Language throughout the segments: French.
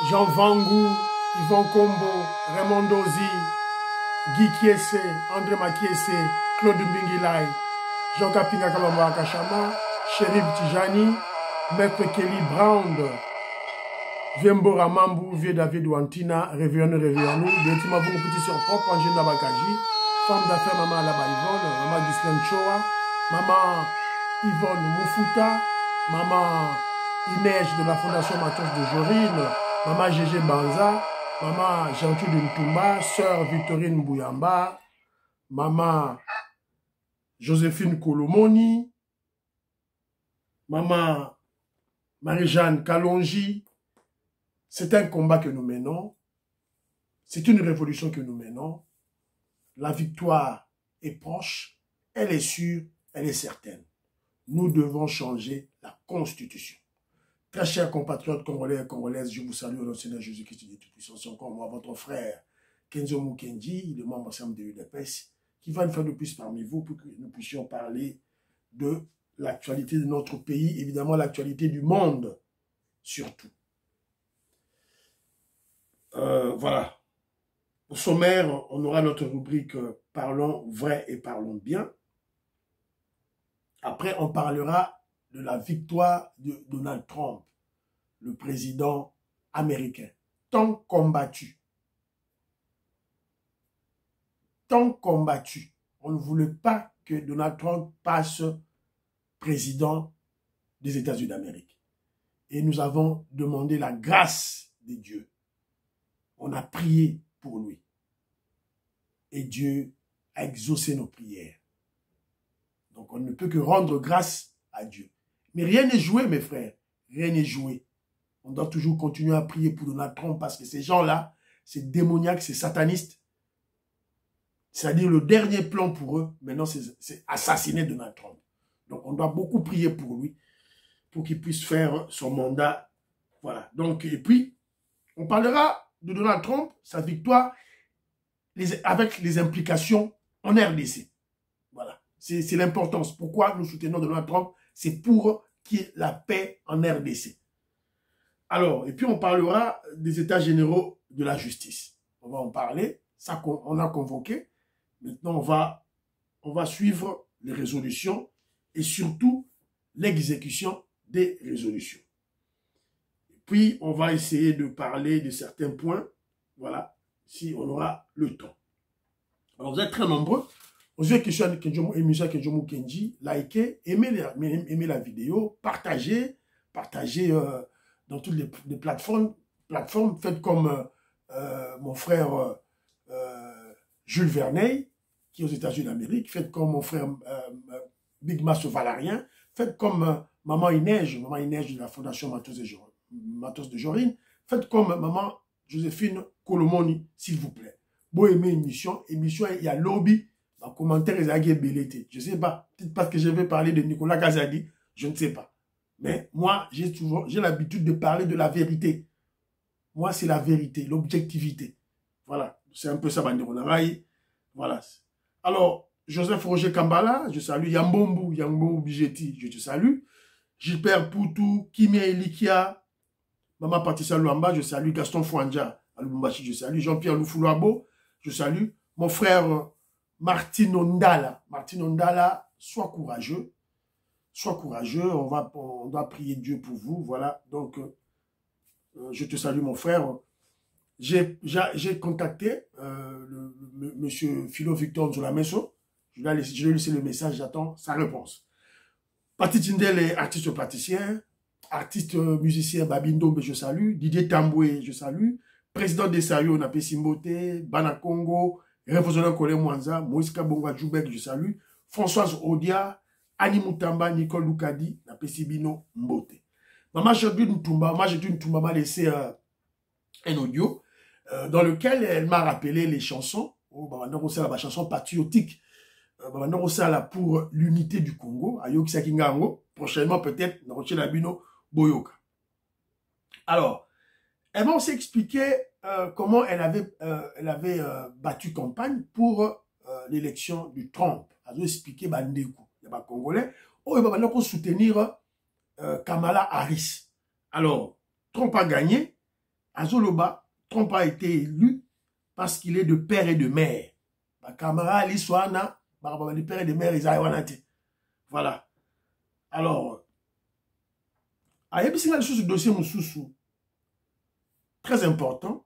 Jean Vangou, Yvon Kombo, Raymond Dozy, Guy Kiese, André Makiese, Claude Mbingilai, Jean Kapinga Kalamba Kachama, Chérif Tijani, Maître Kelly Brown, Viembo Ramambou, Vieux David Wantina, Réveillons-nous, Détima Vungu Petit sur propre, Angina Bakaji, Femme d'affaires Maman Alaba Yvonne, Maman Ghislaine Choa, Maman Yvonne Moufuta, Maman Inège de la Fondation Matos de Jorine, Maman Gégé Banza, Maman Gentil de Ntumba, Sœur Victorine Bouyamba, Maman Joséphine Kolomoni, Maman Marie-Jeanne Kalonji. C'est un combat que nous menons, c'est une révolution que nous menons. La victoire est proche, elle est sûre, elle est certaine. Nous devons changer la Constitution. Très chers compatriotes congolais et congolaises, je vous salue au nom du Seigneur Jésus-Christ de Tout-Puissant. C'est encore moi, votre frère Kenzo Mukendi, le membre ensemble de l'UDPS, qui va une fois de plus parmi vous pour que nous puissions parler de l'actualité de notre pays, évidemment l'actualité du monde, surtout. Voilà. Au sommaire, on aura notre rubrique « Parlons vrai et parlons bien ». Après, on parlera de la victoire de Donald Trump, le président américain, tant combattu. Tant combattu. On ne voulait pas que Donald Trump passe président des États-Unis d'Amérique. Et nous avons demandé la grâce de Dieu. On a prié pour lui. Et Dieu a exaucé nos prières. Donc on ne peut que rendre grâce à Dieu. Mais rien n'est joué, mes frères. Rien n'est joué. On doit toujours continuer à prier pour Donald Trump parce que ces gens-là, c'est démoniaque, c'est sataniste. C'est-à-dire le dernier plan pour eux, maintenant, c'est assassiner Donald Trump. Donc on doit beaucoup prier pour lui, pour qu'il puisse faire son mandat. Voilà. Donc, et puis, on parlera de Donald Trump, sa victoire, avec les implications en RDC. Voilà. C'est l'importance. Pourquoi nous soutenons Donald Trump? C'est pour qu'il y ait la paix en RDC. Alors, et puis on parlera des états généraux de la justice. On va en parler. Ça, on a convoqué. Maintenant, on va suivre les résolutions et surtout l'exécution des résolutions. Puis, on va essayer de parler de certains points, voilà, si on aura le temps. Alors, vous êtes très nombreux. Osez que sur l'émission Kenzo Mukendi, likez, aimez la vidéo, partagez dans toutes les plateformes. Faites comme mon frère Jules Verneuil, qui est aux États-Unis d'Amérique. Faites comme mon frère Big Mass Valarien. Faites comme Maman Inège de la Fondation Matos de Jorine. Faites comme Maman Joséphine Kolomoni, s'il vous plaît. Bon, aimez l'émission, il y a lobby, en commentaire, il y a belleté. Je ne sais pas, peut-être parce que je vais parler de Nicolas Kazadi, je ne sais pas. Mais moi, j'ai l'habitude de parler de la vérité. Moi, c'est la vérité, l'objectivité. Voilà, c'est un peu ça, Banderonarai. Voilà. Alors, Joseph Roger Kambala, je salue. Yambombu Bijeti, je te salue. Gilbert Poutou, Kimia Elikia, Maman Patricia Luamba, je salue. Gaston Fouandja, à Lubumbashi, je salue. Jean-Pierre Loufoulouabo, je salue. Mon frère Martin Ondala. Martin Ondala, sois courageux. Sois courageux, on doit prier Dieu pour vous. Voilà, donc, je te salue, mon frère. J'ai contacté monsieur Philo Victor Nzolameso. Je lui ai laissé le message, j'attends sa réponse. Pati Tindel est artiste praticien, artiste musicien Babindombe, je salue. Didier Tamboué, je salue. Président des Sayo, Napé Simbote, Bana Congo, Révolutionnaire Kole Mwanza, Moïse Kabonga Djoubek, je salue. Françoise Odia, Annie Moutamba, Nicole Loukadi, Napé Sibino Mbote. Maman Jodou Ntumba, m'a laissé un audio dans lequel elle m'a rappelé les chansons, la chanson patriotique, pour l'unité du Congo, Ayoki Sakingango, prochainement peut-être, Naroche Labino Boyoka. Alors, elle m'a aussi expliqué comment elle avait battu campagne pour l'élection du Trump. Elle a expliqué Bandekou, il y a Congolais, il va soutenir Kamala Harris. Alors, Trump a gagné, Azoloba, Trump a été élu parce qu'il est de père et de mère. Ma camarade, l'Iswana, de père et de mère, ils ont. Voilà. Alors, à Yébissina, ce dossier Moussoussou, très important.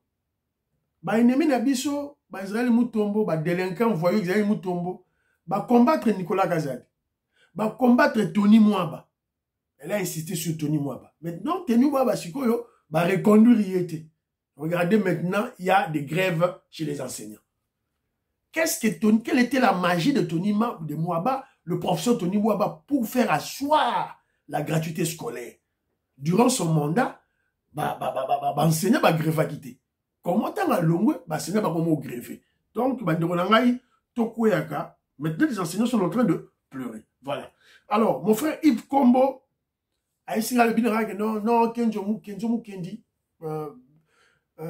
Bah, ennemi Nabiso, bah, Israël Moutombo, bah, délinquant, voyou, Israël Moutombo, bah, combattre Nicolas Kazadi, bah, combattre Tony Mwaba. Elle a insisté sur Tony Mwaba. Maintenant, Tony Mwaba, Sikoyo, bah, reconduire y était. Regardez maintenant, il y a des grèves chez les enseignants. Quelle était la magie de Tony Mwaba, le professeur Tony Mwaba, pour faire asseoir la gratuité scolaire? Durant son mandat, enseignant va grève à quitter. Comment t'as un long, enseignant va comment gréver. Donc, maintenant les enseignants sont en train de pleurer. Voilà. Alors, mon frère Yves Kombo a essayé de dire non, Kenzo Mukendi,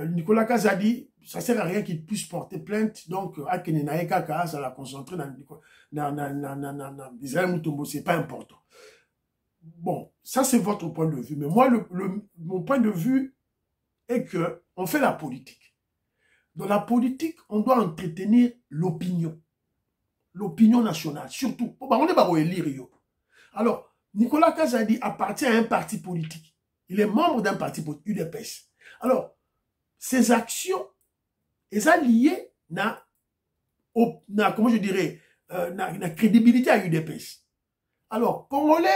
Nicolas Kazadi, ça ne sert à rien qu'il puisse porter plainte. Donc, ça l'a concentré dans Israël Moutombo, ce n'est pas important. Bon, ça c'est votre point de vue. Mais moi, mon point de vue est que on fait la politique. Dans la politique, on doit entretenir l'opinion. L'opinion nationale, surtout. On est pas élire. Alors, Nicolas Kazadi appartient à un parti politique. Il est membre d'un parti politique, UDPS. Alors, ses actions, elles sont liées comment je dirais, la crédibilité à UDPS. Alors, Congolais,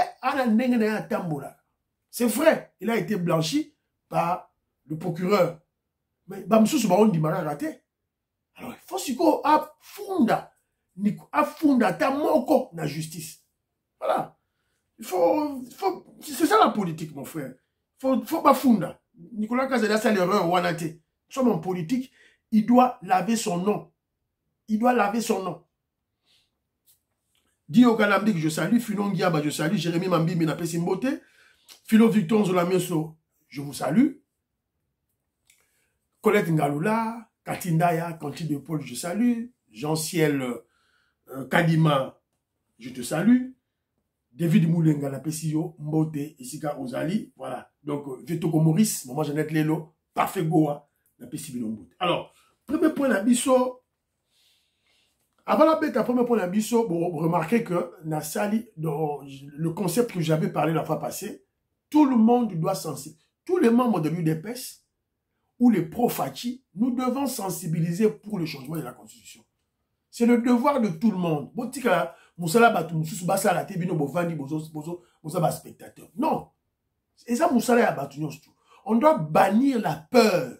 c'est vrai, il a été blanchi par le procureur. Mais Bamsous Baron dit raté. Alors, il faut siko afunda ta moko na justice. Voilà. C'est ça la politique, mon frère. Faut pas funda. Nicolas Kazadi, c'est l'erreur wanate. Nous sommes en politique, il doit laver son nom. Il doit laver son nom. Dio Kalamdik, je salue. Filon Giaba, je salue. Jérémy Mambi, Minapé Simbote. Philo Victor Zolamioso, je vous salue. Colette Ngalula, Katindaya, Cantine de Paul, je salue. Jean-Ciel Kadima, je te salue. David Moulenga, la Pesio, Mbote, Isika Ozali. Voilà. Donc, Vetoko Maurice, Maman Jeannette Lelo, Parfait Goa, la Pesio Mbote. Alors, premier point d'Abisso. Avant la bête, premier point d'Abisso, bon, remarquez que Nassali, dans le concept que j'avais parlé la fois passée, tout le monde doit sensibiliser. Tous les membres de l'UDPS ou les pro-Fachi, nous devons sensibiliser pour le changement de la Constitution. C'est le devoir de tout le monde. Non. Et ça, on doit bannir la peur.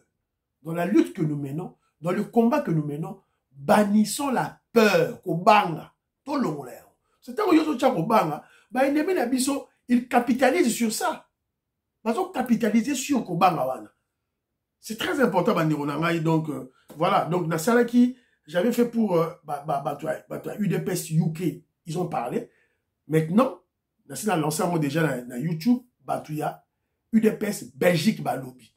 Dans la lutte que nous menons, dans le combat que nous menons, bannissons la peur. C'est un il capitalise sur ça. Ils ont capitalisé sur Kobanga. C'est très important, donc voilà. Donc, Nassalaki, j'avais fait pour UDPS UK, ils ont parlé. Maintenant, Nassal a lancé déjà dans YouTube, Batouya, UDPS Belgique, Balobi.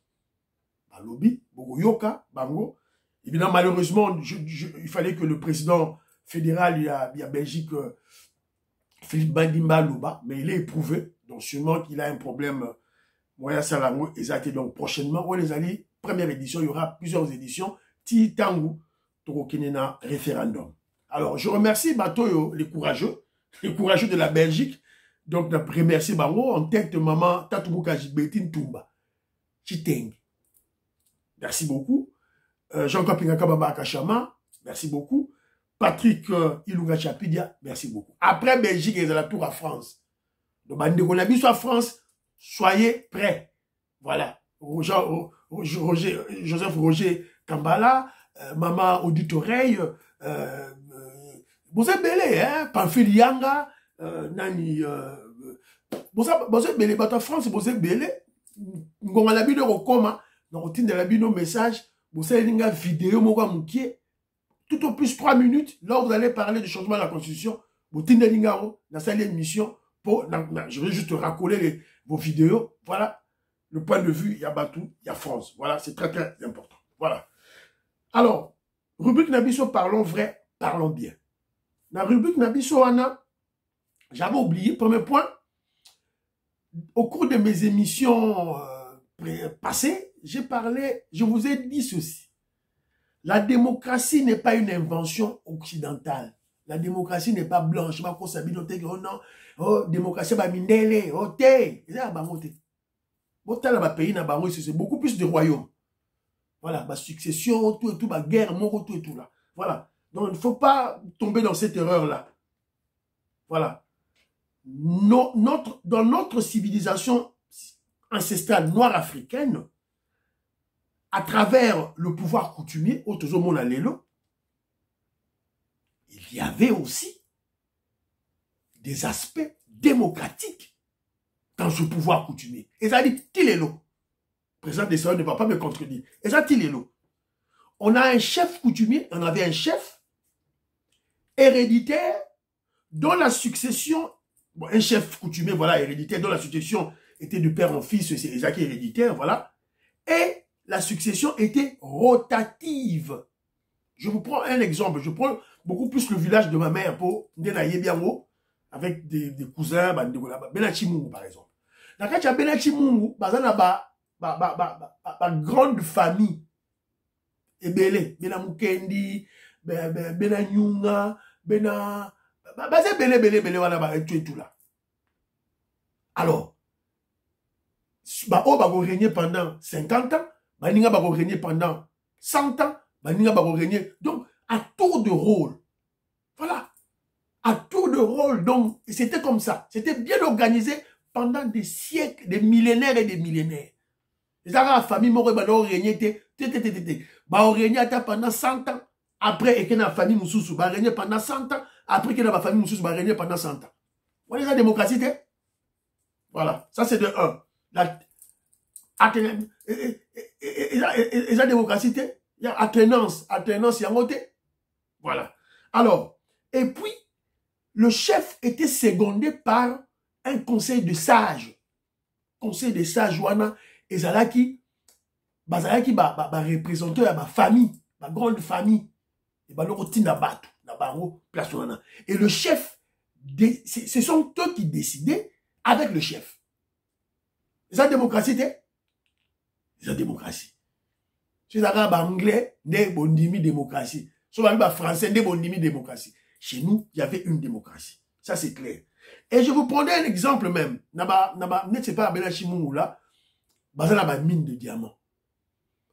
Balobi, Bogoyoka, Bango. Évidemment, malheureusement, il fallait que le président fédéral, il y a Belgique, Philippe Bandimba Louba, mais il est éprouvé. Donc, sûrement qu'il a un problème. Moya Salango, et ça a été donc prochainement. On les alliés, première édition, il y aura plusieurs éditions. Titangu, Tokokinena, référendum. Alors, je remercie Batoyo, les courageux de la Belgique. Donc, je remercie Bango en tête de maman Tatouka Jibetine Toumba. Chiteng. Merci beaucoup. Jean-Claude Pingaka Kachama, merci beaucoup. Patrick Ilunga Chapidia, merci beaucoup. Après Belgique, ils ont la tour à France. Donc, on a vu sur France, soyez prêts. Voilà. Joseph Roger Kambala, Maman Audit Oreille, vous êtes belé, hein, Pamphile Yanga, Nani, vous êtes belé, France, vous êtes belé, on a l'habitude de coma, donc on a l'habitude de message, vous avez une vidéo, tout au plus 3 minutes, là où vous allez parler du changement de la Constitution, vous avez une émission, je vais juste racoler vos vidéos, voilà, le point de vue, il y a Batou, il y a France, voilà, c'est très très important, voilà. Alors, rubrique Nabiso, parlons vrai, parlons bien. Dans la rubrique Nabiso, j'avais oublié, premier point, au cours de mes émissions passées, j'ai parlé, je vous ai dit ceci. La démocratie n'est pas une invention occidentale. La démocratie n'est pas blanche. Oh non, oh, démocratie, mindele, oh, te. C'est beaucoup plus de royaumes. Voilà, ma succession, tout et tout, ma guerre, mon tout et tout là. Voilà. Donc, il ne faut pas tomber dans cette erreur-là. Voilà. Dans notre civilisation ancestrale noire africaine, à travers le pouvoir coutumier, il y avait aussi des aspects démocratiques dans ce pouvoir coutumier. Et ça dit, Tilelo. Le président des Sahel ne va pas me contredire. Et ça, Tilelo. On a un chef coutumier, on avait un chef héréditaire dont la succession, bon, un chef coutumier, voilà, héréditaire, dont la succession était de père en fils, c'est Isaac héréditaire, voilà. Et la succession était rotative. Je vous prends un exemple. Je prends beaucoup plus le village de ma mère pour Ndenaye Biango, avec des cousins, Benachimungu par exemple. Dans le cas de Benachimungu, grande famille, Ebele, Bena Mukendi, Bena Nyunga, Bena... Bele, voilà, et tout là. Alors, on va régner pendant 50 ans, Baninga va régner pendant 100 ans, Baninga va régner. Donc, à tour de rôle. Voilà. À tour de rôle. Donc, c'était comme ça. C'était bien organisé pendant des siècles, des millénaires et des millénaires. Les la famille m'aurait régné, pendant 100 ans. Après, et que la famille Moussoussou va régner pendant 100 ans. Après que la famille Moussoussou va régner pendant 100 ans. Vous voyez la démocratie, voilà. Ça, c'est de 1. Et la démocratie, il y a alternance, il y a moté. Voilà. Alors, et puis, le chef était secondé par un conseil de sages. Conseil de sages, Wana, et Zalaki, représenté à ma famille, ma grande famille. Et le chef, ce sont eux qui décidaient avec le chef. C'est la démocratie, c'est la démocratie. Si vous avez anglais, des bondimi démocratie. Si vous avez français, des bondimi démocratie. Chez nous, il y avait une démocratie. Ça, c'est clair. Et je vous prendrai un exemple même. C'est pas Benachimungu là, bazana mine de diamants.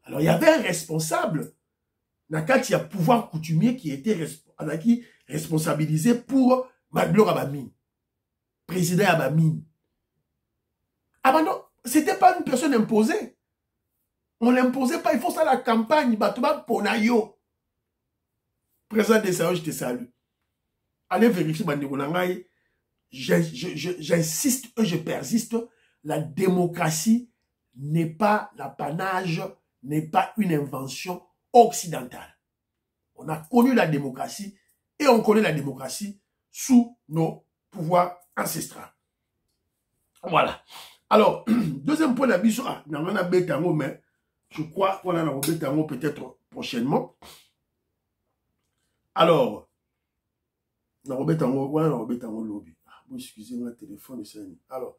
Alors, il y avait un responsable, il y a pouvoir coutumier qui était responsabilisé pour Maglor Abamine. Président Abamine. Ah ben non, c'était pas une personne imposée. On l'imposait pas, il faut ça la campagne, Batouba Ponayo. Président des Sahel, je te salue. Allez vérifier, j'insiste et je persiste, la démocratie n'est pas l'apanage, n'est pas une invention occidentale. On a connu la démocratie et on connaît la démocratie sous nos pouvoirs ancestraux. Voilà. Alors, deuxième point d'habitude, mais je crois qu'on en a peut-être prochainement. Alors, excusez-moi, le téléphone. Alors,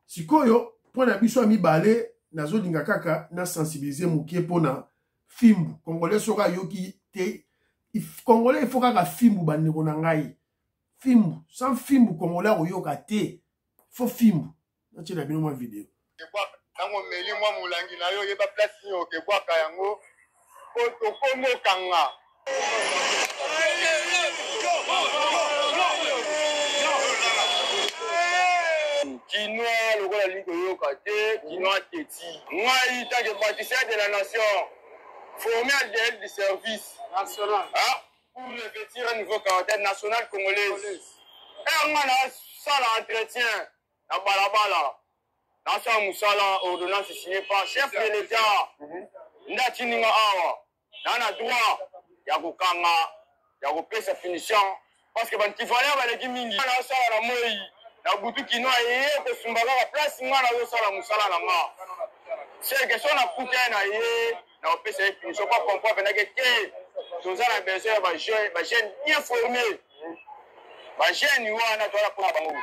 si koyo, point d'habitude, mi balé, nazo dingakaka, na sensibiliser moukie pour na fimbu. Congolais sera yoki te. Congolais, il faut qu'à fimbu bande konangai. Fimbu. Sans fimbu, Congolais, oyoka te. Il faut fimbu. Tu as bien ma vidéo. Nango meli mwa mulangi na yo yeba place yo ke kwa kayango ko komo kanga Kinois lokola liko yo kate Kinois teti ngai tant que bâtisseur de la nation formé à l'aide du service national pour revêtir un nouveau caractère national congolais et on a ça l'entretien na balabala. Dans sa moussala, ordonnance signée par chef de l'État. Ndatininga awa. Dans la droit, yakokanga, yakopé sa finition. Parce que bantifalé va les mingi. Na sala la moi, na butu kino aye ko sumbala la place ngana yo sala moussala na ma. C'est que son a coûté na ye, na opé sa finition pas comprendre na que tous a besoin ba jeune bien formé. Ba jeune wana tola pour bango.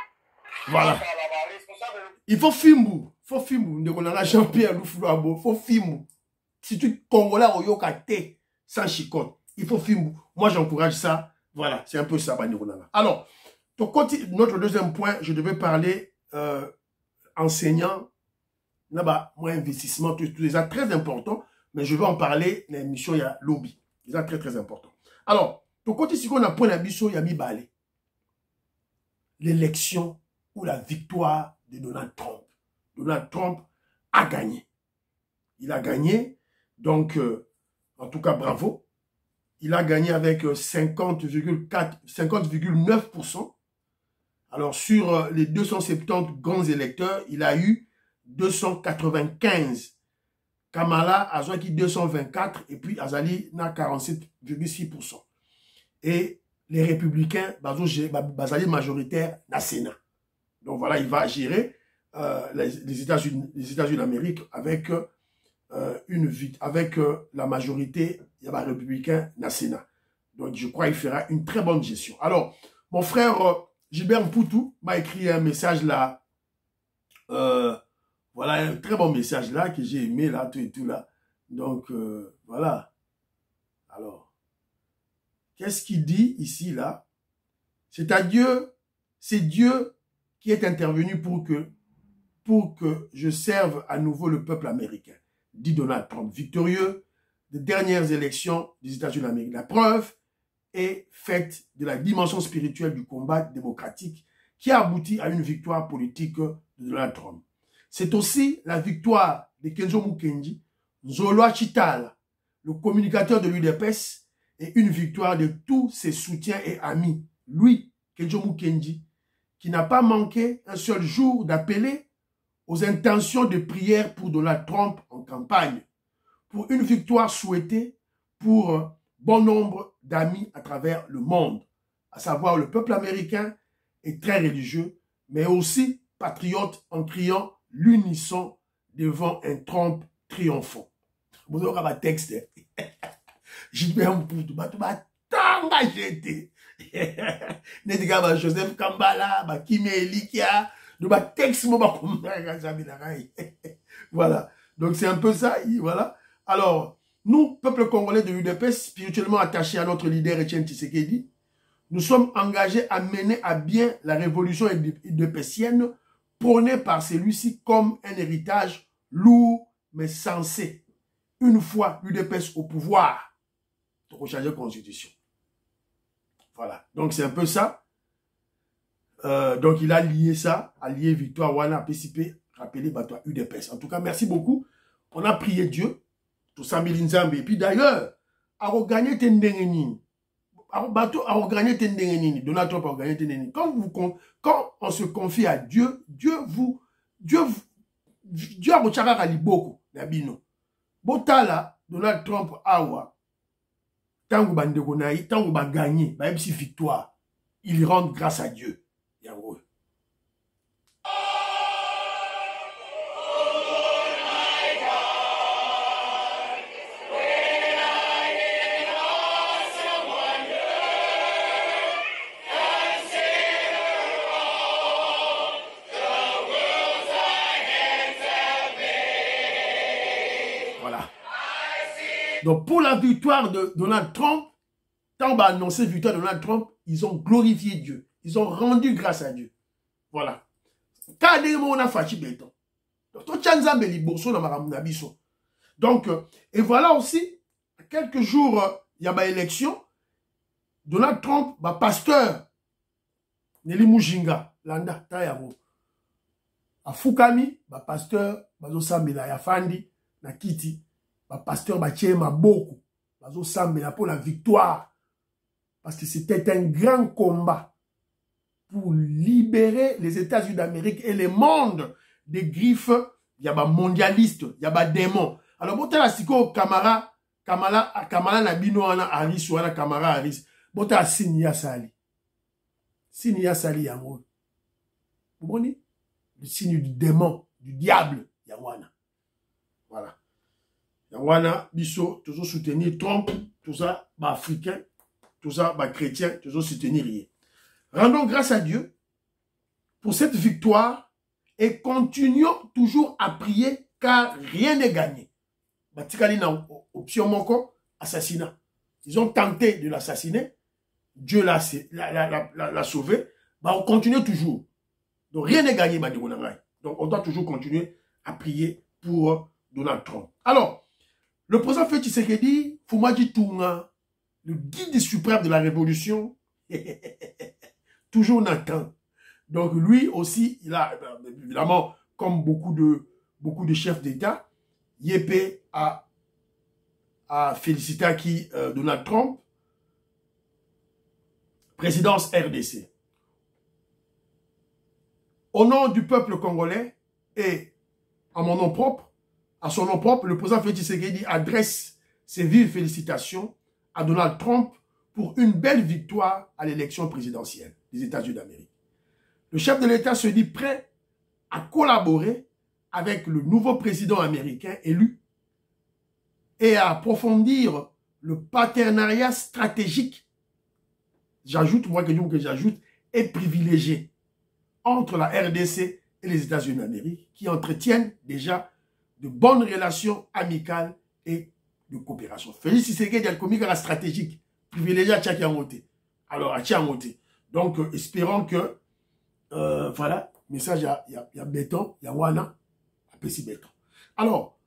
Voilà. Il faut Fimbu. faut film de konanga Jean-Pierre Luflouabo, faut film. Si tu Congolais au te sans chicote, il faut film. Moi j'encourage ça. Voilà, c'est un peu ça Bandekonanga. Alors, notre deuxième point, je devais parler enseignant, là-bas, moi investissement, tout ça très important, mais je vais en parler dans l'émission, il y a lobby. C'est très très important. Alors, ton côté, si on a point l'ambition, il y a mis balé. L'élection ou la victoire de Donald Trump. Donald Trump a gagné. Il a gagné, donc, en tout cas, bravo. Il a gagné avec 50,9%. Alors, sur les 270 grands électeurs, il a eu 295. Kamala a joué 224 et puis Azali n'a 47,6%. Et les républicains, Bazali majoritaire dans le Sénat. Donc voilà, il va gérer les États-Unis d'Amérique avec la majorité, il y a un républicain dans le Sénat. Donc je crois qu'il fera une très bonne gestion. Alors, mon frère Gilbert Mpoutou m'a écrit un message là. Voilà un très bon message là que j'ai aimé là, tout et tout là. Donc, voilà. Alors, qu'est-ce qu'il dit ici là? C'est Dieu qui est intervenu pour que je serve à nouveau le peuple américain, dit Donald Trump, victorieux des dernières élections des États-Unis d'Amérique. La preuve est faite de la dimension spirituelle du combat démocratique qui a abouti à une victoire politique de Donald Trump. C'est aussi la victoire de Kenzo Mukendi, Nzolo Chitala, le communicateur de l'UDPS, et une victoire de tous ses soutiens et amis. Lui, Kenzo Mukendi, qui n'a pas manqué un seul jour d'appeler aux intentions de prière pour Donald Trump en campagne, pour une victoire souhaitée pour bon nombre d'amis à travers le monde, à savoir le peuple américain est très religieux, mais aussi patriote en criant l'unisson devant un Trump triomphant. Vous avez un texte. Gilbert Mpoutou, tanga j'étais. Nédiga Joseph Kambala, Kimi Elikia, texte voilà. Donc c'est un peu ça, voilà. Alors, nous, peuple congolais de l'UDPS, spirituellement attachés à notre leader Etienne Tshisekedi, nous sommes engagés à mener à bien la révolution UDPSienne prônée par celui-ci comme un héritage lourd mais sensé. Une fois l'UDPS au pouvoir, pour changer la constitution. Voilà. Donc c'est un peu ça. Donc il a lié ça, a lié Victoire Wana, PCP, rappelé Batoa UDPS. En tout cas, merci beaucoup. On a prié Dieu, tout ça, Milinzambe. Et puis d'ailleurs, à regagner Tendengenini. Donald Trump a gagné Tendengenini. Quand on se confie à Dieu, Dieu a retiré à l'iboko, Nabino. Botala, Donald Trump awa, tango bandegonaï, tango ba gagné, ba si victoire, il rend grâce à Dieu. Yango. Donc, pour la victoire de Donald Trump, quand on va annoncer la victoire de Donald Trump, ils ont glorifié Dieu. Ils ont rendu grâce à Dieu. Voilà. Donc, et voilà aussi, quelques jours, il y a une élection, Donald Trump, pasteur, Nelly Mujinga, Landa, Tayabo, à Fukami, pasteur, Bazo Sambela, Yafandi, Nakiti, pasteur Bachema beaucoup, Bazo Sambela pour la victoire. Parce que c'était un grand combat pour libérer les États-Unis d'Amérique et le monde des griffes. Il y a des mondialistes, il y a des démons. Alors, bon, t'as la Kamala Nabino, Harris, ou Kamala Harris. Bon, t'as Sinia Sali. Sinia Sali, Yamou. Vous comprenez? Le signe du démon, du diable, Yamwana. Voilà. Yamwana, Bisso, toujours soutenir Trump, tout ça, africain. Tout ça, chrétien, toujours soutenir rien. Rendons grâce à Dieu pour cette victoire et continuons toujours à prier car rien n'est gagné. Batikali na option moko, assassinat. Ils ont tenté de l'assassiner. Dieu l'a sauvé. Bah, on continue toujours. Donc rien n'est gagné, donc on doit toujours continuer à prier pour Donald Trump. Alors, le président Félix Tshisekedi, Foumadji Tounga, le guide suprême de la révolution, toujours Nathan. Donc lui aussi, il a, évidemment, comme beaucoup de chefs d'État, Yépé a félicité Donald Trump, présidence RDC. Au nom du peuple congolais et à mon nom propre, à son nom propre, le président Félix Tshisekedi adresse ses vives félicitations à Donald Trump pour une belle victoire à l'élection présidentielle des États-Unis d'Amérique. Le chef de l'État se dit prêt à collaborer avec le nouveau président américain élu et à approfondir le partenariat stratégique, j'ajoute, moi que j'ajoute, et privilégié entre la RDC et les États-Unis d'Amérique qui entretiennent déjà de bonnes relations amicales et de coopération. Félix Tshisekedi a le communiqué stratégique, privilégié à Tchakiangote. Alors, à Tchakiangote. Donc, espérons que, voilà, message, il y a béton, il y a wana, un petit béton. Alors,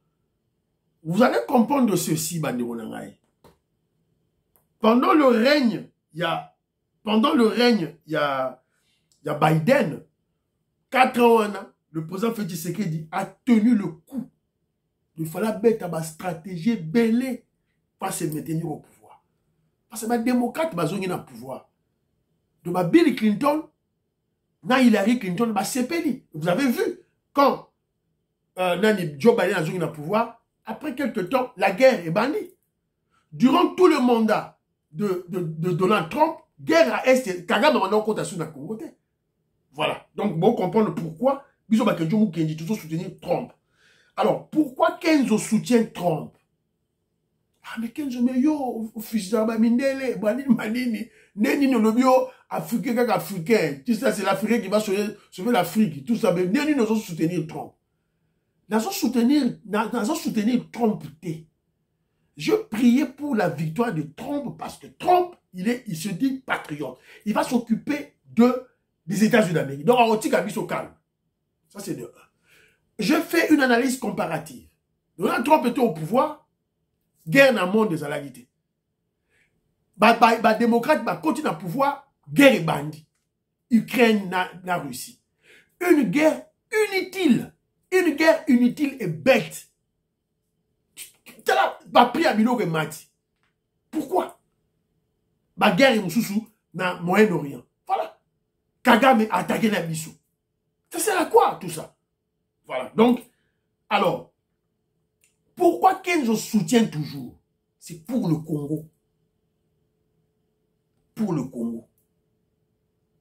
vous allez comprendre ceci, Banderonangaï. Pendant le règne, il y a Biden, 4 ans, le président Félix Tshisekedi a tenu le coup. Il fallait mettre ma stratégie belée pour se maintenir au pouvoir. Parce que les démocrates sont au pouvoir. De Bill Clinton, Hillary Clinton, vous avez vu, quand Joe Biden est au pouvoir, après quelques temps, la guerre est bannie. Durant tout le mandat de Donald Trump, guerre à Est, Kagame a demandé compte à Suna Congo. Voilà. Donc, bon, comprendre pourquoi Biso Bakedjou Kendi toujours soutenir Trump. Alors, pourquoi Kenzo soutient Trump? Ah, mais Kenzo, mais yo, fils de Mindele, Manini, Neni no lobio, africain, tout ça, c'est l'Africain qui va sauver l'Afrique, tout ça, mais Neni nous soutenir Trump. Nous soutenir Trump. Je priais pour la victoire de Trump parce que Trump, il se dit patriote. Il va s'occuper des États-Unis d'Amérique. Donc, on tire à biso calme. Ça, c'est de 1. Je fais une analyse comparative. Donald Trump était au pouvoir, guerre dans le monde des alalités. Démocrate, continue à pouvoir, guerre et bandit. Ukraine, la Russie. Une guerre inutile et bête. Pourquoi? Guerre et Moussoussou dans le Moyen-Orient. Voilà. Kagame a attaqué la Bissou. Ça sert à quoi tout ça? Voilà. Donc, alors, pourquoi Kenzo soutient toujours? C'est pour le Congo. Pour le Congo.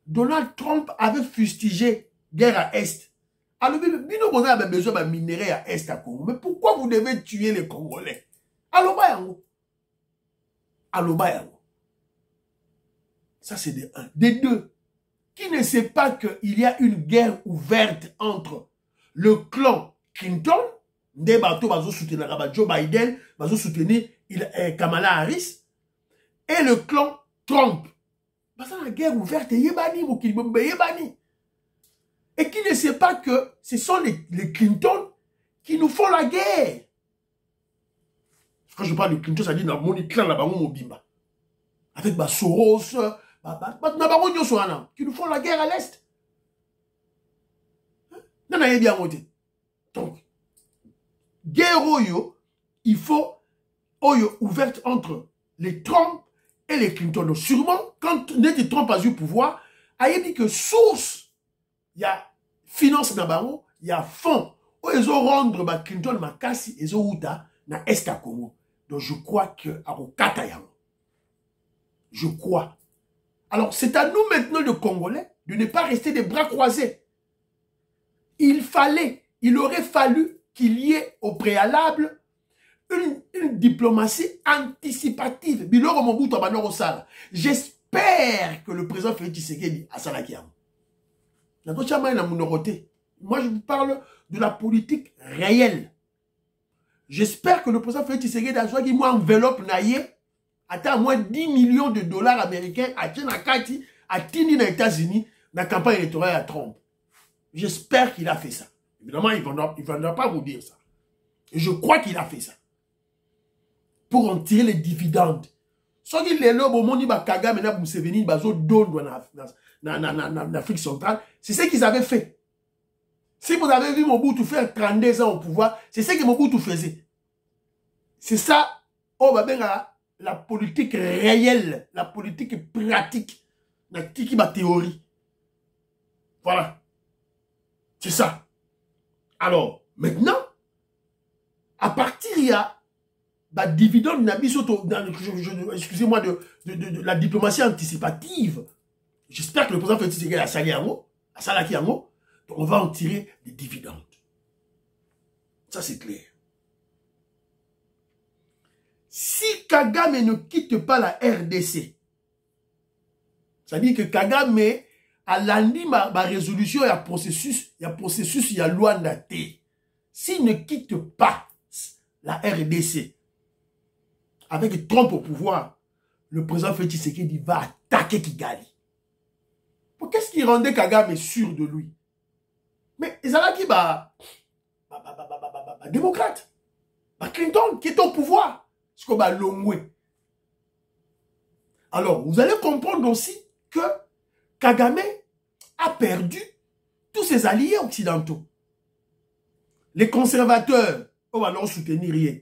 Donald Trump avait fustigé guerre à Est. Alors, Bino Boza avait besoin de minerais à Est à Congo. Mais pourquoi vous devez tuer les Congolais? Allô, Bayango. Allô, Bayango. Ça, c'est de 1. De 2. Qui ne sait pas qu'il y a une guerre ouverte entre le clan Clinton, des bateaux va soutenir Joe Biden, va soutenir Kamala Harris, et le clan Trump. C'est la guerre ouverte, et qui ne sait pas que ce sont les Clinton qui nous font la guerre. Quand je parle de Clinton, ça dit dans mon clan là-bas, avec Soros, qui nous font la guerre à l'Est. Donc, guerre il faut ouverte entre les Trump et les Clinton. Donc, sûrement, quand Trump a eu le pouvoir, il a dit que source, il y a finance, il y a fonds. Ils ont rendu Clinton, Makasi, ils ont na Est à Congo. Donc, je crois que je crois. Alors, c'est à nous maintenant, les Congolais, de ne pas rester des bras croisés. Il aurait fallu qu'il y ait au préalable une diplomatie anticipative. J'espère que le président Félix Tshisekedi a salakiam. La docha na munoroté. Moi, je vous parle de la politique réelle. J'espère que le président Félix Tshisekedi a une enveloppe à moins 10 millions de dollars américains à Tchénakati, à Tini, aux États-Unis, dans la campagne électorale à Trump. J'espère qu'il a fait ça. Évidemment, il ne viendra pas vous dire ça. Et je crois qu'il a fait ça. Pour en tirer les dividendes. Ce qui est là, au moment où Kagame et Museveni en Afrique centrale, c'est ce qu'ils avaient fait. Si vous avez vu Mobutu faire 32 ans au pouvoir, c'est ce que Mobutu faisait. C'est ça, la politique réelle, la politique pratique, la théorie. Voilà. C'est ça. Alors, maintenant, à partir il y a dividende, excusez-moi, de la diplomatie anticipative. J'espère que le président Félix Tshisekedi a sali yango, a salaki yango, donc on va en tirer des dividendes. Ça, c'est clair. Si Kagame ne quitte pas la RDC, ça dit que Kagame a lundi ma résolution, il y a processus, il y a loi natée. S'il ne quitte pas la RDC, avec Trump au pouvoir, le président Félix Tshisekedi va attaquer Kigali. Qu'est-ce qui rendait Kagame sûr de lui? Mais ils ont dit, démocrate. Clinton qui est au pouvoir. C'est comme Longwe. Alors, vous allez comprendre aussi que Kagame a perdu tous ses alliés occidentaux. Les conservateurs, on va leur soutenir rien.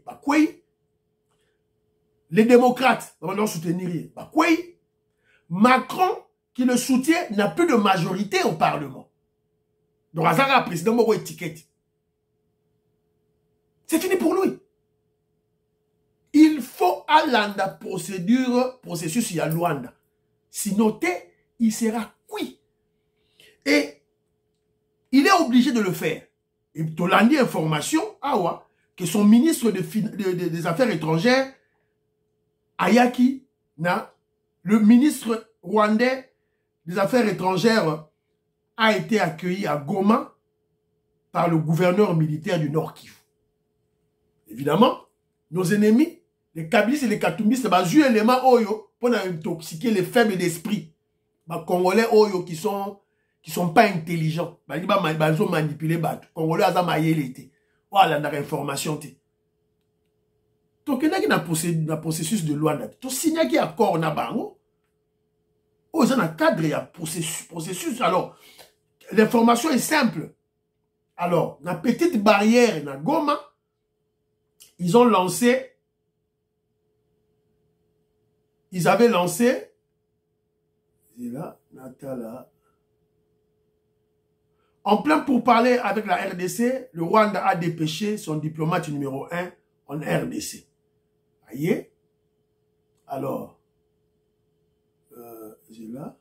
Les démocrates, on va leur soutenir rien. Macron, qui le soutient, n'a plus de majorité au Parlement. Donc, Azara, président, mon étiquette. C'est fini pour lui. Il faut aller dans processus, il y a Luanda. Sinon, il sera cuit. Et il est obligé de le faire. Et tu l'as dit information, que son ministre des Affaires étrangères, Ayaki, le ministre rwandais des Affaires étrangères, a été accueilli à Goma par le gouverneur militaire du Nord Kivu. Évidemment, nos ennemis, les Kabilistes et les Katumbistes, ont eu un élément oyo pour intoxiquer les faibles d'esprit. Les Congolais oyo qui sont pas intelligents. Ils ont manipulé les Congolais ont manipulé. Voilà l'information. Donc, il y a un processus de loi. Tu signes qu'il y a accord na bango. Oh, ils ont un cadre, il y a processus. Alors, l'information est simple. Alors, la petite barrière na Goma, ils avaient lancé, c'est là, Natala. En plein pourparler avec la RDC, le Rwanda a dépêché son diplomate numéro 1 en RDC. Voyez? Alors, c'est là.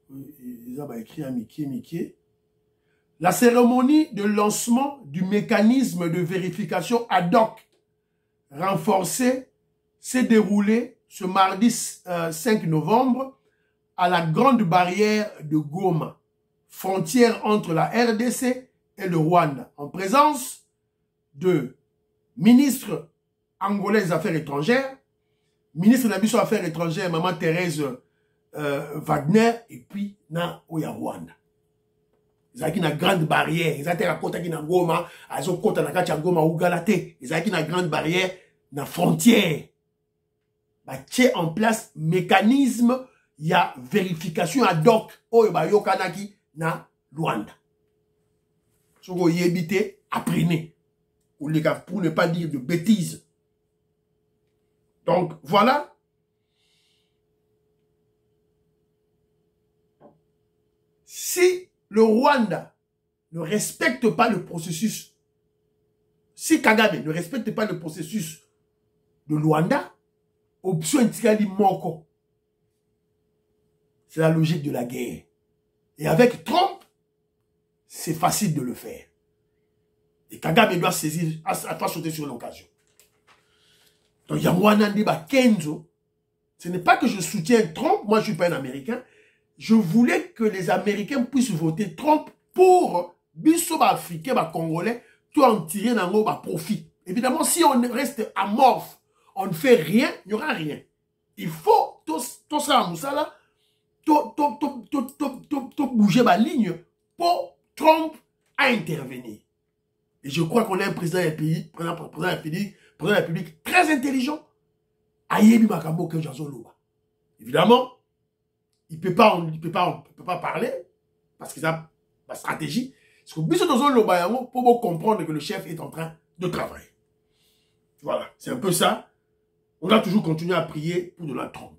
Ils ont écrit à Mickey. La cérémonie de lancement du mécanisme de vérification ad hoc renforcé s'est déroulée ce mardi 5 novembre à la grande barrière de Goma, frontière entre la RDC et le Rwanda, en présence de ministre angolais des Affaires étrangères, ministre des Affaires étrangères, Maman Thérèse Wagner, et puis na Oya Rwanda. Ils ont une grande barrière. Ils ont une Goma, ils ont une Goma ou Galate. Ils ont une grande barrière na frontière. Tché en place mécanisme, il y a vérification ad hoc. Oyo yokanaki na Rwanda. Ce que y éviter, apprenez. Pour ne pas dire de bêtises. Donc, voilà. Si le Rwanda ne respecte pas le processus, si Kagame ne respecte pas le processus de Luanda, option intégrale moko. C'est la logique de la guerre. Et avec Trump, c'est facile de le faire. Et Kagame doit saisir, à toi sauter sur l'occasion. Donc, il y a Kenzo. Ce n'est pas que je soutiens Trump, moi je ne suis pas un Américain. je voulais que les Américains puissent voter Trump pour biso africains, congolais, tout en tirer dans profit. Évidemment, si on reste amorphe, on ne fait rien, il n'y aura rien. Il faut tout ça, Moussala, tout bouger ma ligne pour Trump à intervenir. Et je crois qu'on a un président de la République très intelligent. Ayebi Makambo que Jason Loba. Évidemment, il ne peut pas parler parce que ça la stratégie. Parce que Bissot Jason Loba pour comprendre que le chef est en train de travailler. Voilà, c'est un peu ça. On a toujours continué à prier pour Donald Trump.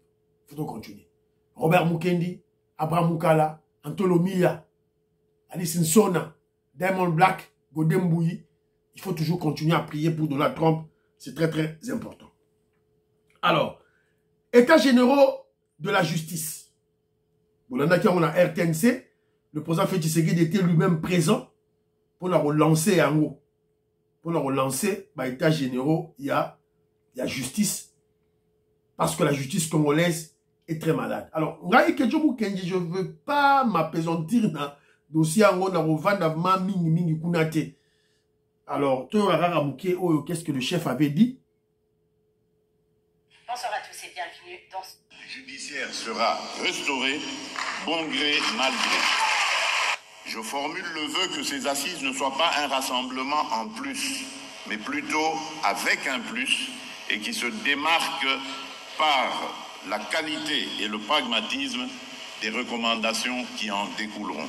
Il faut continuer. Robert Mukendi, Abraham Mukala, Antolo Mia, Alice Nsona, Diamond Black, Godem Bouyi. Il faut toujours continuer à prier pour Donald Trump. C'est très très important. Alors, États généraux de la justice. On a RTNC. Le président Félix Tshisekedi était lui-même présent pour la relancer en haut. Pour la relancer, États généraux, il y a justice. Parce que la justice congolaise est très malade. Alors, je ne veux pas m'apaisantir dans le dossier mingi kunate. Alors, qu'est-ce que le chef avait dit? Bonsoir à tous et bienvenue dans... Le judiciaire sera restauré, bon gré, mal gré. Je formule le vœu que ces assises ne soient pas un rassemblement en plus, mais plutôt avec un plus, et qui se démarque par la qualité et le pragmatisme des recommandations qui en découleront.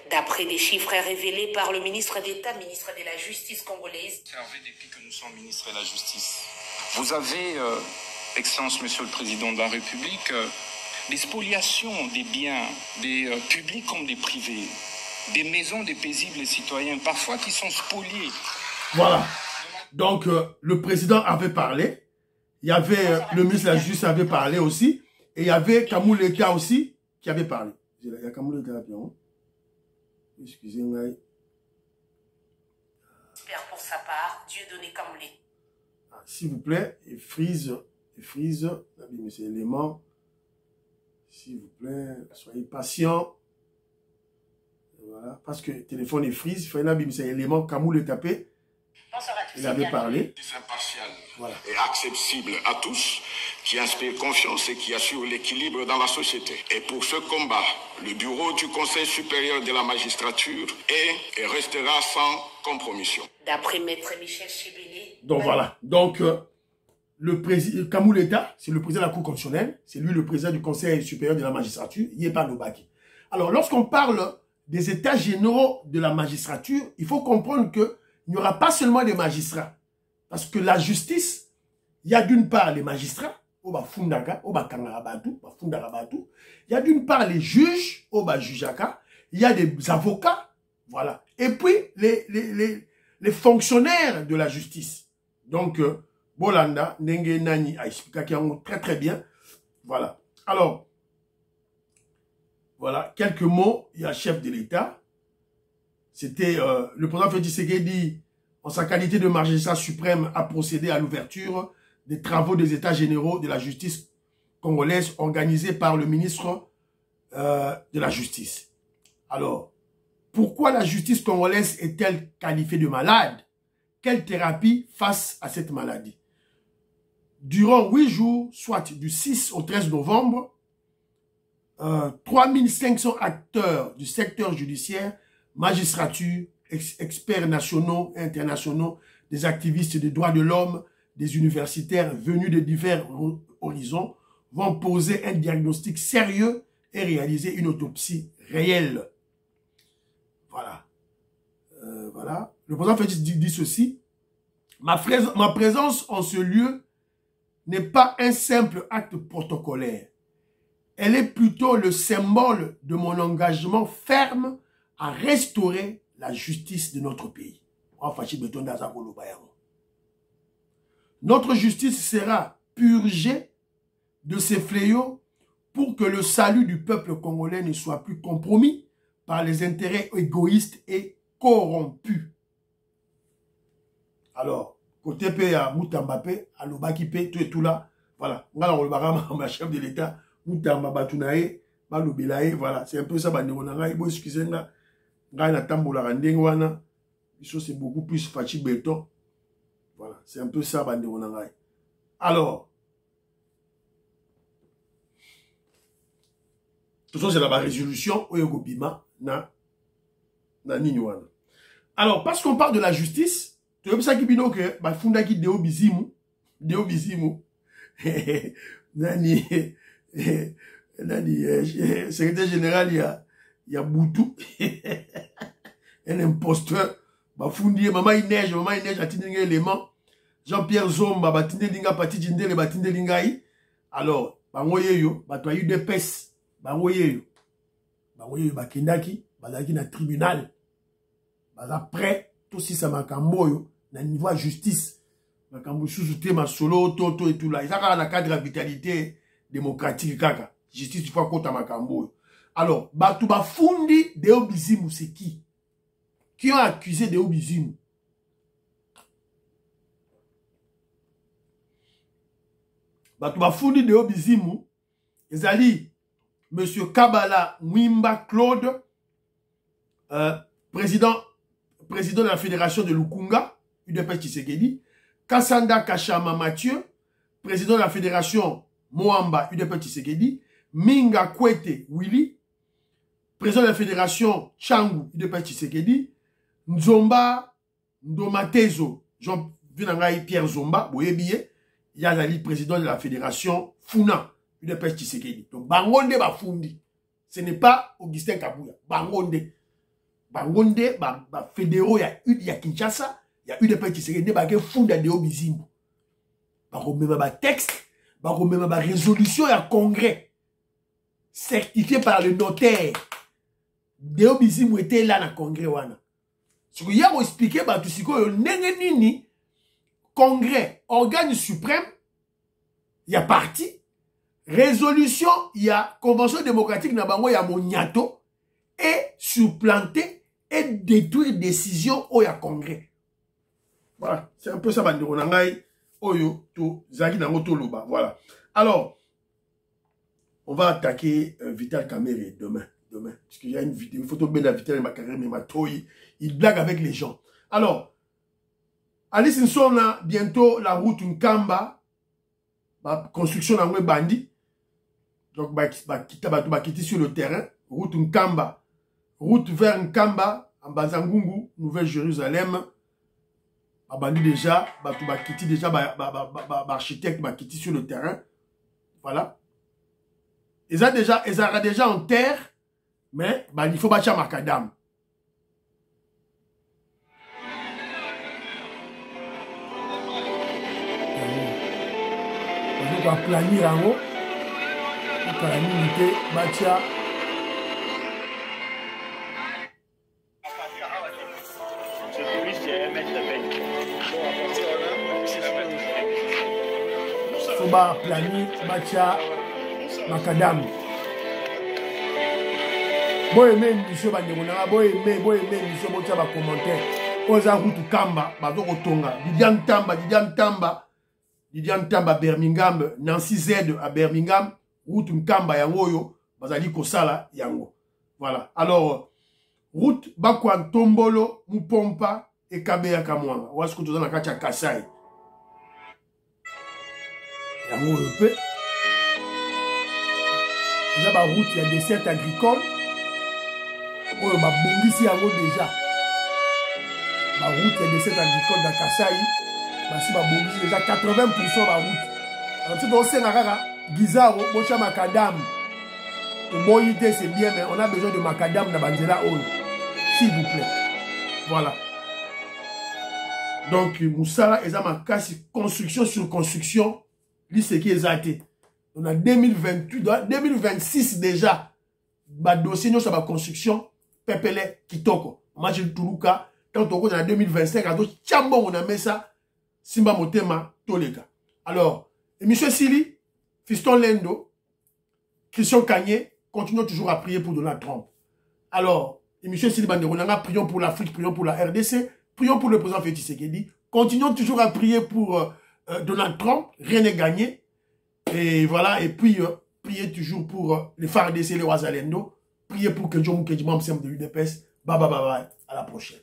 D'après des chiffres révélés par le ministre d'État, ministre de la Justice congolaise. Depuis que nous sommes ministres de la Justice, vous avez, Excellence Monsieur le Président de la République, des spoliations des biens, des publics comme des privés, des maisons des paisibles citoyens, parfois qui sont spoliés. Voilà. Donc, le président avait parlé. Il y avait le ministre de la Justice avait parlé aussi. Et il y avait Kamou Leta aussi qui avait parlé. Il y a Kamou Leta là, hein? Excusez-moi. J'espère pour sa part, Dieu donné Kamou Leta. S'il vous plaît, et frise, ces éléments. S'il vous plaît, soyez patient. Voilà, parce que le téléphone est frise. Il faut un ces éléments. Kamou le tapé. Bonsoir à tous. Il avait parlé. C'est impartial voilà. Et accessible à tous, qui inspire confiance et qui assure l'équilibre dans la société. Et pour ce combat, le bureau du Conseil supérieur de la magistrature est et restera sans compromission. D'après Maître Michel Chebele. Donc voilà. Donc, le président Kamou Leta, c'est le président de la Cour constitutionnelle. C'est lui le président du Conseil supérieur de la magistrature. Il n'est pas Nobaki. Alors, lorsqu'on parle des états généraux de la magistrature, il faut comprendre que il n'y aura pas seulement des magistrats. Parce que la justice, il y a d'une part les magistrats, il y a d'une part les juges, il y a des avocats, voilà. Et puis les fonctionnaires de la justice. Donc, Bolanda, Nenge Nani a expliqué très très bien. Voilà. Alors, voilà, quelques mots, il y a le chef de l'État. C'était le président Félix Tshisekedi, en sa qualité de magistrat suprême, a procédé à l'ouverture des travaux des États généraux de la justice congolaise organisés par le ministre de la Justice. Alors, pourquoi la justice congolaise est-elle qualifiée de malade? Quelle thérapie face à cette maladie? Durant 8 jours, soit du 6 au 13 novembre, 3500 acteurs du secteur judiciaire, magistrature, experts nationaux et internationaux, des activistes des droits de l'homme, des universitaires venus de divers horizons vont poser un diagnostic sérieux et réaliser une autopsie réelle. Voilà. Voilà. Le président Félix dit ceci. Ma présence en ce lieu n'est pas un simple acte protocolaire. Elle est plutôt le symbole de mon engagement ferme à restaurer la justice de notre pays. Notre justice sera purgée de ces fléaux pour que le salut du peuple congolais ne soit plus compromis par les intérêts égoïstes et corrompus. Alors, côté pays à Moutambapé, à Lobaki P, tout et tout là, voilà. On a le chef de l'État, Moutamba Batunae, balobelaye, voilà, c'est un peu ça, bandeko na ngai, excusez nga, ngai na tambola randeng wana, c'est beaucoup plus fatigue béton, voilà, c'est un peu ça, bandeko na ngai. Alors, tout ça, c'est la résolution, oyokopima, na nini wana. Alors, parce qu'on parle de la justice, tu vois ça qui bino que, bah, funda ki Deo Bizimu, nani, secrétaire général, il y a Boutou, un imposteur, bah, fundi, maman il neige, a tine un élément, Jean-Pierre Zomba, bah, tine linga pati jindele, bah, tine lingaï, alors, bah, ngoye yo, bah, toi, eu des pes, bah, ngoye yo, bah, kendaki, bah, zaki na tribunal, bah, après, tout si ça m'a camboyo, na niveau de justice, makambo sous-souté ma solo toto et tout là, ça a un cadre de vitalité démocratique kaka, justice tu fois kota makambo. Alors, batu ba fundi Deo Bizimu c'est qui ont accusé Deo Bizimu? Batu ba fundi Deo Bizimu, ezali Monsieur Kabala Mwimba Claude, président de la fédération de Lukunga, UDP Tshisekedi, Kassanda Kachama Mathieu, président de la fédération Moamba, UDP Tshisekedi, Minga Kwete Willy, président de la fédération Changu, UDP Tshisekedi, Nzomba Ndomatezo, Jean-Vinangai Pierre Zomba, Boyebiye, Yazali, président de la fédération Funa, UDP Tshisekedi. Donc, Bangonde Bafundi. Ce n'est pas Augustin Kabouya. Bangonde. Bangonde, fédéraux, il y a Kinshasa, il y a UDP Tshisekedi, il y a Funda Deo Bizimu. Il y a texte, il y a résolution, il y a congrès, certifié par le notaire. Deo Bizimu était là dans le congrès. Ce qu'il y a expliqué, c'est que congrès, organe suprême, il y a parti, résolution, il y a convention démocratique, il y a Moniato, et supplanter et détruire décision au ya congrès. Voilà, c'est un peu ça, bandeko nangai, oyo, to, zaki nango to loba, voilà. Alors, on va attaquer Vital Kamerhe demain, parce qu'il y a une vidéo, photo de Vital Kamerhe, mais Matoyi, il blague avec les gens. Alors, Alice Nsona, bientôt la route Nkamba, construction dans le bandit, donc, quitter sur le terrain, route Nkamba, route vers Nkamba, en Bazangungu, Nouvelle-Jérusalem. Abandi déjà, quitter déjà, architecte, quitter sur le terrain. Voilà. Ils ont déjà en terre, mais il faut bâtir Macadam. On va planifier en haut. On va limiter, bâtir. Soba plani bacha Macadam. Boy même monsieur bandekona, boy même monsieur bocha ba commentaire. Oza route Kamba, bazoko tonga. Didian Tamba Birmingham, Nancy Z à Birmingham, route Kamba yango bazali kosala yango. Voilà. Alors route Bakwan Tombolo, Mupompa et Kabeya Kamwanga. Ou est-ce que tu as dans la Kasai? Il y a la route, il y a des desserts agricoles. Oh, ma bongisi yango déjà. La route, il y a des desserts agricoles dans Kasai. Si ma bongisi déjà 80% de la route. Alors, tu dois aussi Gizaro, Mocha Macadam. Bon, c'est bien, mais on a besoin de Macadam dans Banzela Hall. S'il vous plaît. Voilà. Donc, Moussala, ils ont ma casse construction sur construction. Lui, c'est qui est athée. On a 2028, 2026 déjà. Bah, dossier, nous, ça va construction. Pepele, Kitoko. Moi, j'ai le Toulouka. Quand on est en 2025, à d'autres, Tchambon, on a mis ça. Simba Motema, Toleka. Alors, monsieur Sili, Fiston Lendo, Christian Kanye, continuons toujours à prier pour Donald Trump. Alors, monsieur Sili Banderonanga, prions pour l'Afrique, prions pour la RDC, prions pour le président Félix Tshisekedi. Continuons toujours à prier pour Donald Trump, rien n'est gagné. Et voilà, et puis priez toujours pour les FARDC et les Ouazalendo. Priez pour que John Moukedi, membre de l'UDPS. Bye bye bye bye. À la prochaine.